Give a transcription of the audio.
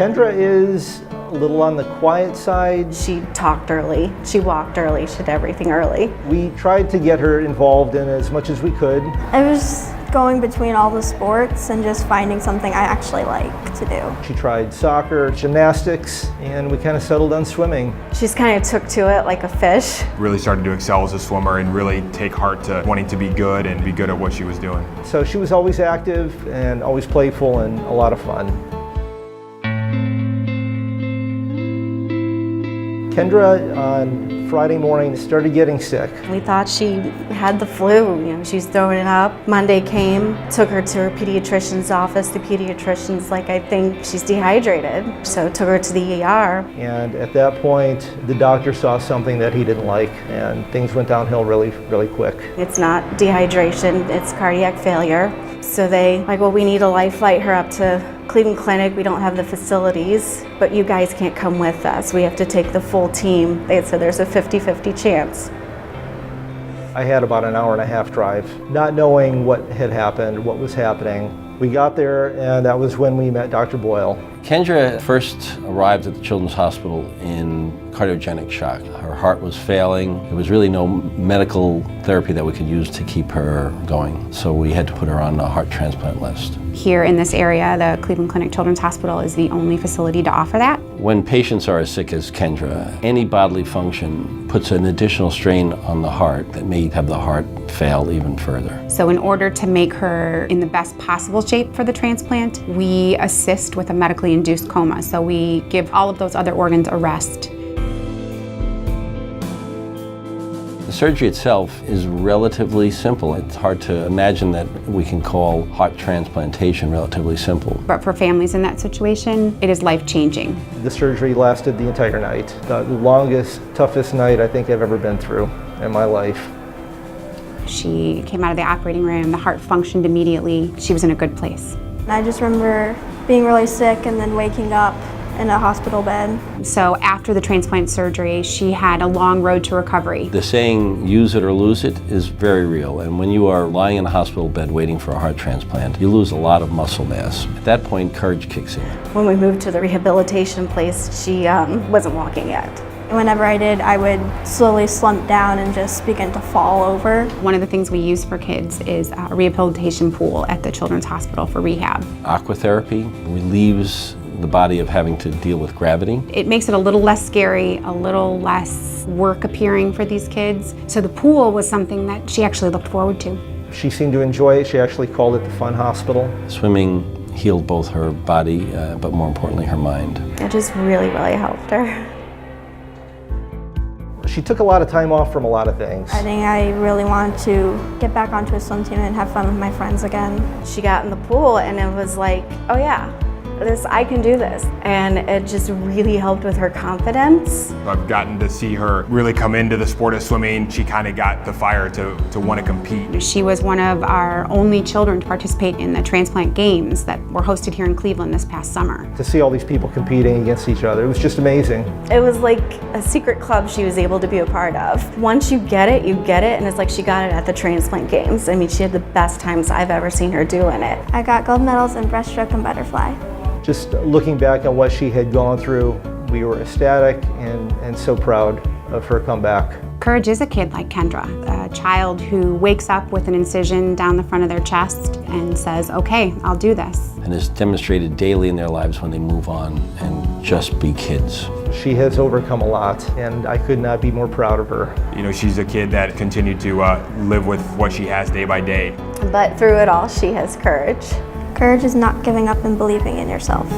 Kendra is a little on the quiet side. She talked early, she walked early, she did everything early. We tried to get her involved in as much as we could. I was going between all the sports and just finding something I actually like to do. She tried soccer, gymnastics, and we kind of settled on swimming. She just kind of took to it like a fish. Really started to excel as a swimmer and really take heart to wanting to be good and be good at what she was doing. So she was always active and always playful and a lot of fun. Kendra on Friday morning started getting sick. We thought she had the flu, she was throwing it up. Monday came, took her to her pediatrician's office. The pediatrician's like, I think she's dehydrated. So took her to the ER. And at that point, the doctor saw something that he didn't like and things went downhill really quick. It's not dehydration, it's cardiac failure. So well, we need to life flight her up to Cleveland Clinic. We don't have the facilities, but you guys can't come with us. We have to take the full team. They had said there's a 50-50 chance. I had about an hour and a half drive, not knowing what had happened, what was happening. We got there and that was when we met Dr. Boyle. Kendra first arrived at the Children's Hospital in cardiogenic shock. Her heart was failing. There was really no medical therapy that we could use to keep her going. So we had to put her on a heart transplant list. Here in this area, the Cleveland Clinic Children's Hospital is the only facility to offer that. When patients are as sick as Kendra, any bodily function puts an additional strain on the heart that may have the heart fail even further. So in order to make her in the best possible shape for the transplant, we assist with a medically induced coma. So we give all of those other organs a rest. The surgery itself is relatively simple. It's hard to imagine that we can call heart transplantation relatively simple. But for families in that situation, it is life-changing. The surgery lasted the entire night. The longest, toughest night I think I've ever been through in my life. She came out of the operating room, the heart functioned immediately. She was in a good place. I just remember being really sick and then waking up in a hospital bed. So after the transplant surgery, she had a long road to recovery. The saying, use it or lose it, is very real. And when you are lying in a hospital bed waiting for a heart transplant, you lose a lot of muscle mass. At that point, courage kicks in. When we moved to the rehabilitation place, she wasn't walking yet. Whenever I did, I would slowly slump down and just begin to fall over. One of the things we use for kids is a rehabilitation pool at the Children's Hospital for rehab. Aquatherapy relieves the body of having to deal with gravity. It makes it a little less scary, a little less work appearing for these kids. So the pool was something that she actually looked forward to. She seemed to enjoy it. She actually called it the fun hospital. Swimming healed both her body, but more importantly, her mind. It just really helped her. She took a lot of time off from a lot of things. I think I really wanted to get back onto a swim team and have fun with my friends again. She got in the pool and it was like, oh yeah, I can do this. And it just really helped with her confidence. I've gotten to see her really come into the sport of swimming. She kind of got the fire to want to compete. She was one of our only children to participate in the transplant games that were hosted here in Cleveland this past summer. To see all these people competing against each other, it was just amazing. It was like a secret club she was able to be a part of. Once you get it, and it's like she got it at the transplant games. I mean, she had the best times I've ever seen her doing it. I got gold medals in breaststroke and butterfly. Just looking back on what she had gone through, we were ecstatic and so proud of her comeback. Courage is a kid like Kendra, a child who wakes up with an incision down the front of their chest and says, okay, I'll do this. And is demonstrated daily in their lives when they move on and just be kids. She has overcome a lot, and I could not be more proud of her. She's a kid that continued to live with what she has day by day. But through it all, she has courage. Courage is not giving up and believing in yourself.